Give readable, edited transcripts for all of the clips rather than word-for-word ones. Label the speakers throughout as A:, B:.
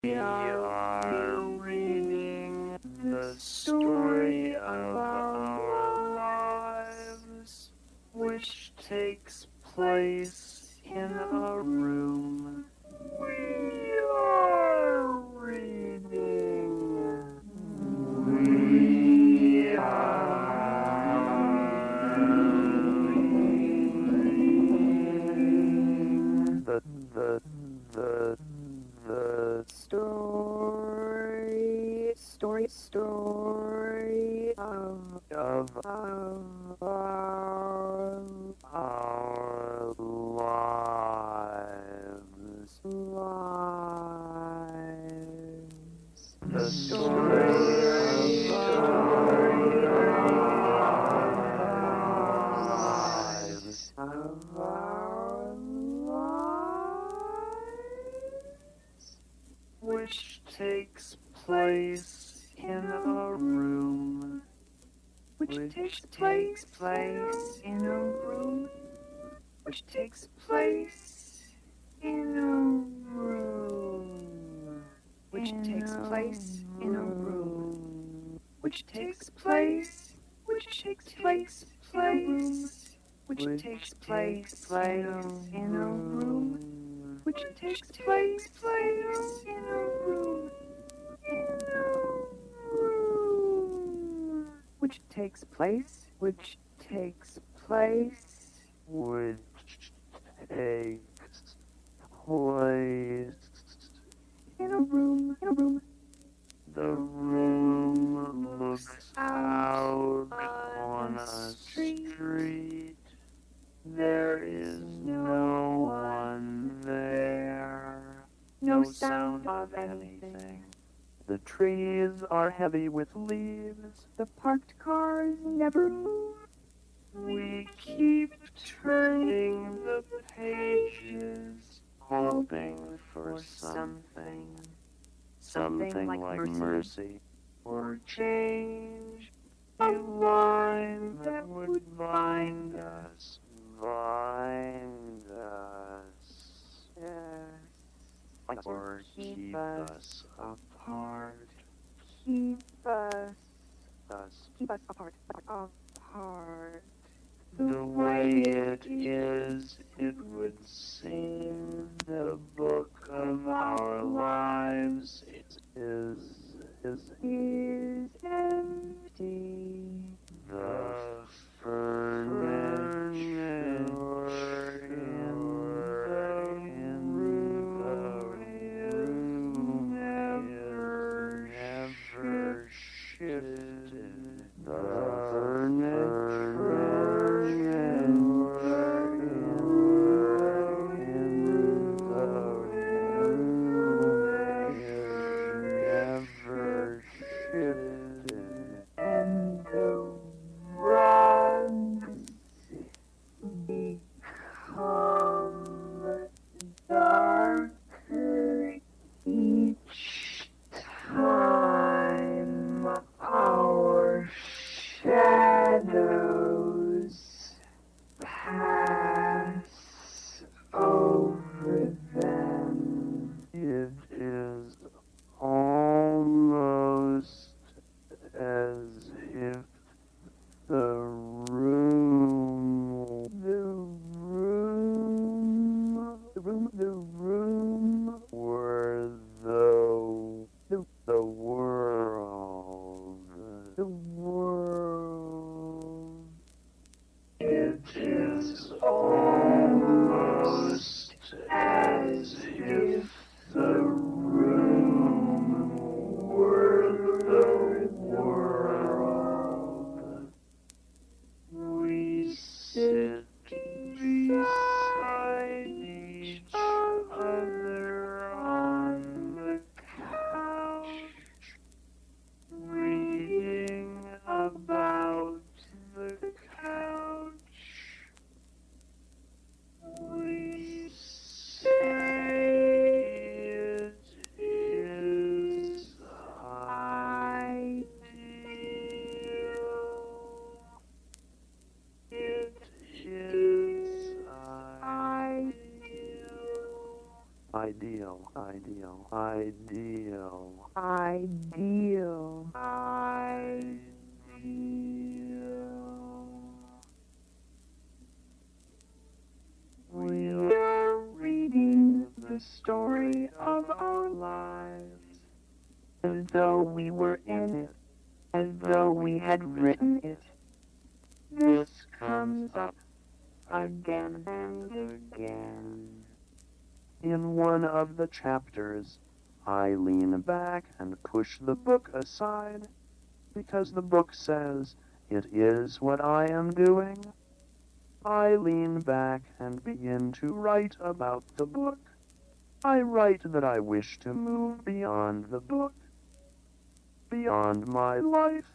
A: We are reading the story of our lives, which takes place in a room. We are reading. We are reading the story of our lives. The story of our lives. Which takes place in a room. Which takes place in a room. Which takes place in a room. Which takes place in a room. Which takes place. Which takes place. Which takes place in a room. Which takes place in a room. Which takes place in a room. The room looks out on a street. There is no one there. No sound of anything. The trees are heavy with leaves. The parked cars never move. We keep turning the pages, hoping for something like mercy or change. A line that would bind us. Yes. Or keep us apart. Keep us apart. The way it is, it would seem the book of our lives is empty. The furniture in the room never shifted. The furniture in the room
B: ideal, ideal,
A: ideal,
B: ideal.
A: we are reading the story of our lives, as though we were in it, as though we had written it. This comes up again and again.
B: In one of the chapters, I lean back and push the book aside, because the book says it is what I am doing. I lean back and begin to write about the book. I write that I wish to move beyond the book, beyond my life,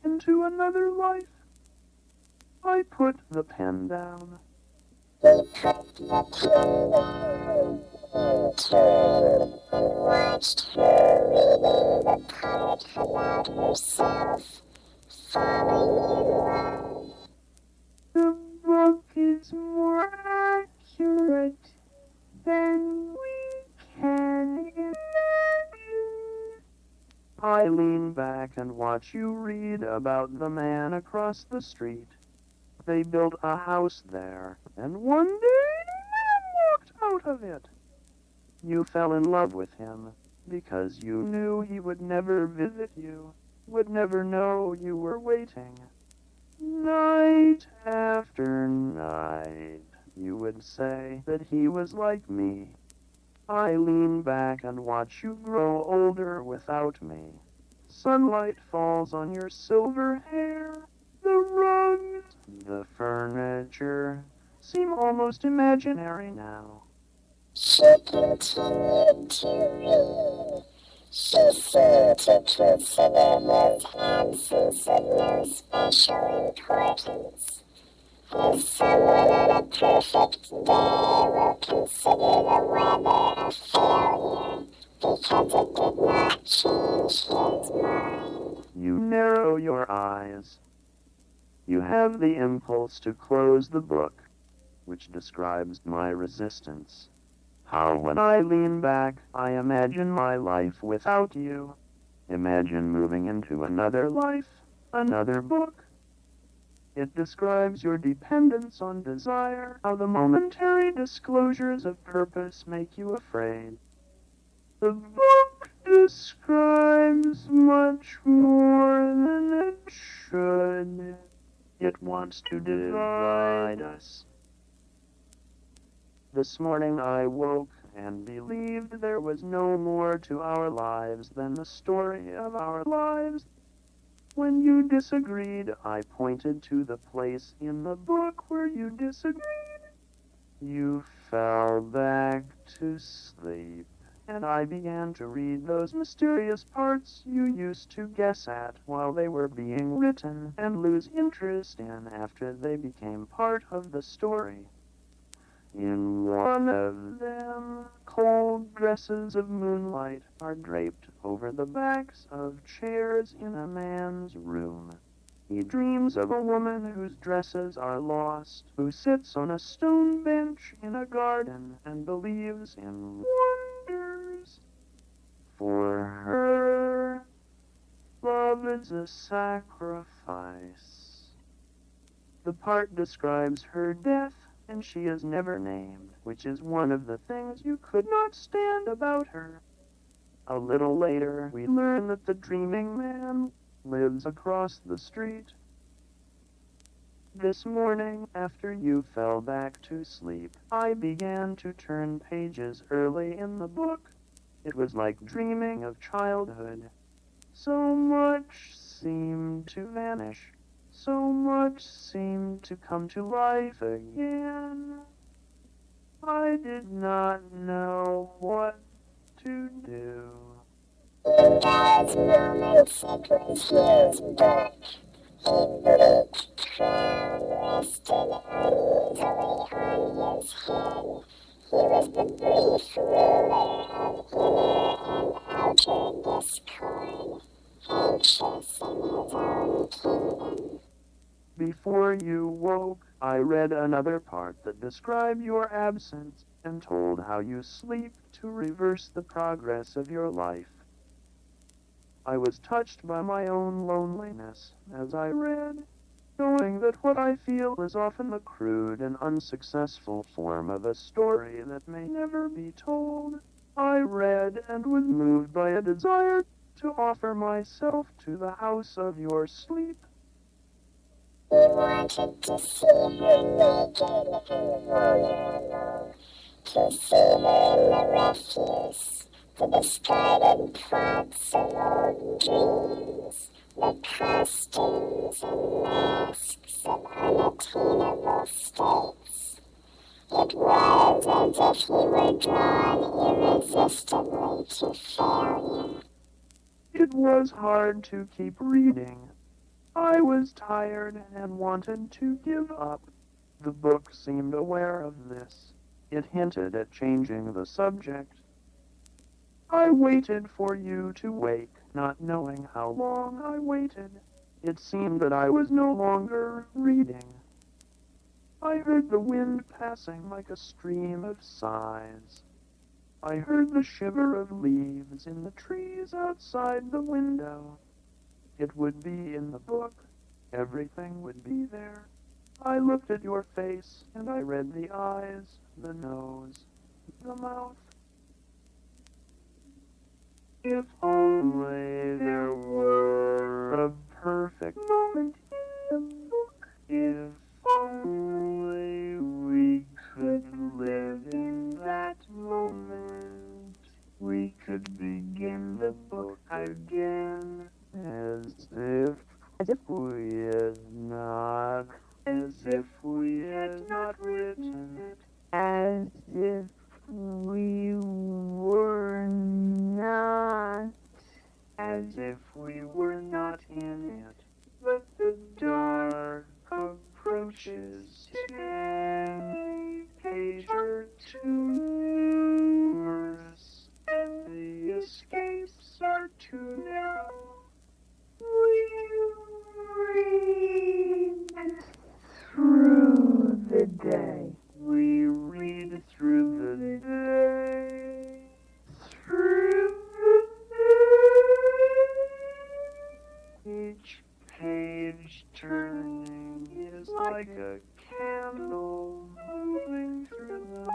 B: into another life. I put the pen down.
C: He put the pen down and turned and watched her reading the part about herself, falling in love.
A: The book is more accurate than we can imagine.
B: I lean back and watch you read about the man across the street. They built a house there, and one day a man walked out of it. You fell in love with him because you knew he would never visit you, would never know you were waiting. Night after night, you would say that he was like me. I lean back and watch you grow older without me. Sunlight falls on your silver hair. The rugs, the furniture, seem almost imaginary now.
C: She continued to read. She seemed to consider his absence of no special importance. As someone on a perfect day will consider the weather a failure because it did not change his mind.
B: You narrow your eyes. You have the impulse to close the book, which describes my resistance. How when I lean back, I imagine my life without you. Imagine moving into another life, another book. It describes your dependence on desire, how the momentary disclosures of purpose make you afraid. The book describes much more than it should. It wants to divide us. This morning I woke and believed there was no more to our lives than the story of our lives. When you disagreed, I pointed to the place in the book where you disagreed. You fell back to sleep, and I began to read those mysterious parts you used to guess at while they were being written and lose interest in after they became part of the story. In one of them, cold dresses of moonlight are draped over the backs of chairs in a man's room. He dreams of a woman whose dresses are lost, who sits on a stone bench in a garden and believes in wonders. For her, love is a sacrifice. The part describes her death, and she is never named, which is one of the things you could not stand about her. A little later, we learn that the dreaming man lives across the street. This morning, after you fell back to sleep, I began to turn pages early in the book. It was like dreaming of childhood. So much seemed to vanish. So much seemed to come to life again. I did not know what to do.
C: In those moments it was his book. His bleak crown rested uneasily on his head. He was the brief ruler of inner and outer discord, anxious in his own kingdom.
B: Before you woke, I read another part that described your absence and told how you sleep to reverse the progress of your life. I was touched by my own loneliness as I read, knowing that what I feel is often the crude and unsuccessful form of a story that may never be told. I read and was moved by a desire to offer myself to the house of your sleep.
C: He wanted to see her naked and vulnerable, to see her in the refuse, the discarded plots of old dreams, the costumes and masks of unattainable states. It was as if he were drawn irresistibly to failure.
B: It was hard to keep reading. I was tired and wanted to give up. The book seemed aware of this. It hinted at changing the subject. I waited for you to wake, not knowing how long I waited. It seemed that I was no longer reading. I heard the wind passing like a stream of sighs. I heard the shiver of leaves in the trees outside the window. It would be in the book. Everything would be there. I looked at your face, and I read the eyes, the nose, the mouth. If only there were a perfect moment in the book. If only we could live in that moment. We could begin the book again. As if we had not written it,
A: As if we were not.
B: as if we were not in it. But the dark approaches today, page or two numerous, and the escapes are too narrow.
A: We read through the day.
B: We read through the day. Through the day. Each page turning is like a candle moving through the night.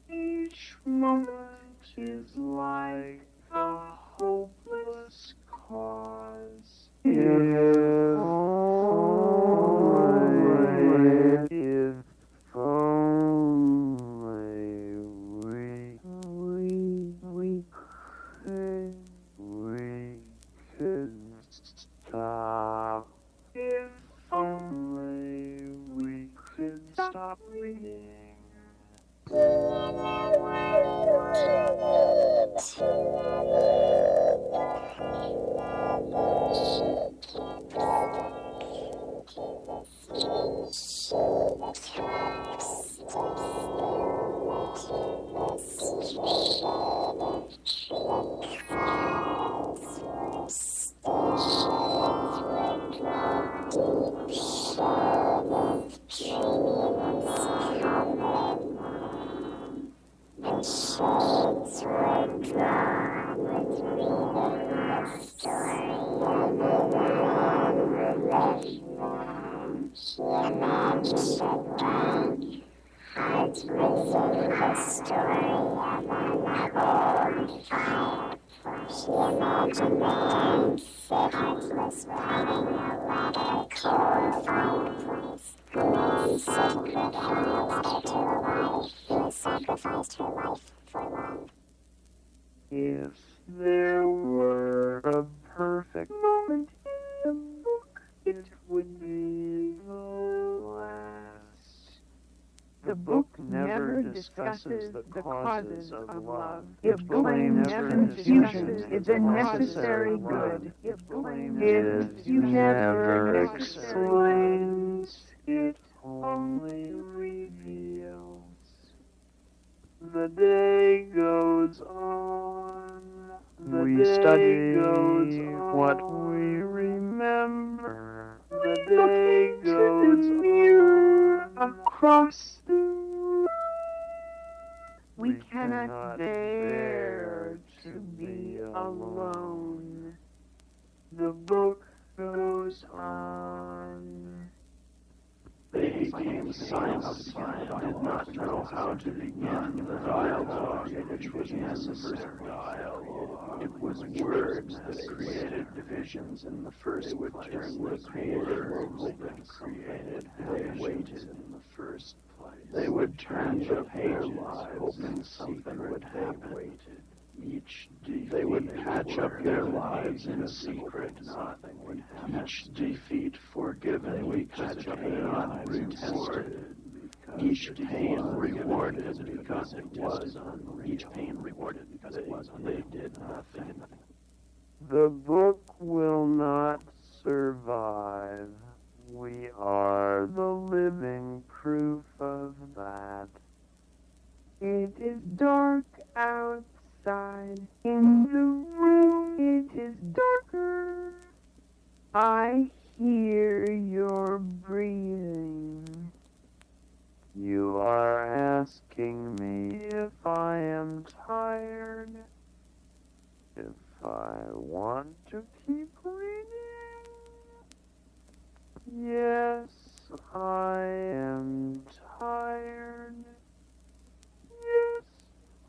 B: Each moment is like a hopeless cause. If only we could stop. If only we could stop reading. If there were a perfect moment in the book, it would be the last. The book never discusses the causes of love.
A: It blames confusion is a necessary good.
B: It never explains. It only reveals. The day goes on. We study what we remember. The day goes woods near across.
A: We cannot bear to be alone.
B: The book goes on.
D: They became silent and did not know how to begin the dialogue which was necessary. It was words that created divisions in the first place. They created words that created waited in the first place. They would turn the pages, hoping something would happen. They would patch up their lives in secret. Nothing would happen. Each defeat forgiven because it had not rewarded. Each pain rewarded because it was unreal. Each pain rewarded because it was unreal. They did nothing.
B: The book will not survive. We are the living proof of that.
A: It is dark outside. In the room it is darker. I hear your breathing.
B: You are asking me if I am tired, if I want to keep reading. Yes, I am tired. Yes,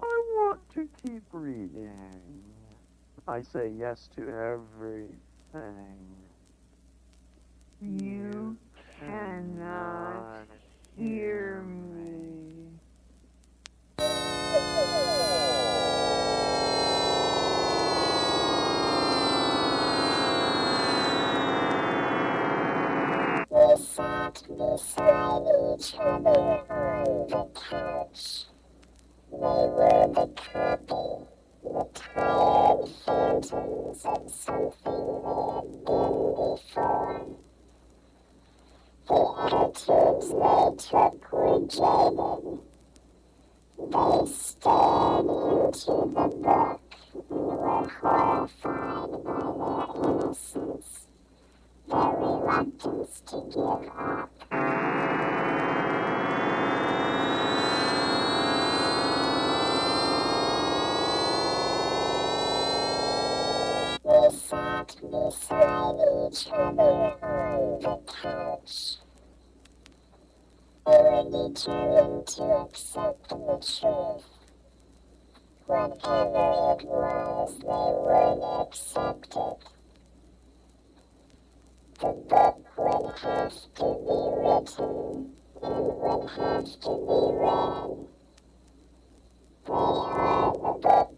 B: I want to keep reading. I say yes to everything.
A: You cannot hear me.
C: We sat beside each other on the couch. They were the copy, the tired phantoms of something they had been before. The attitudes they took were jaded. They stared into the book and were horrified by their innocence, their reluctance to give up. We sat beside each other on the couch. They were determined to accept the truth. Whatever it was, they would accept it. The book would have to be written and would have to be read. They are the book.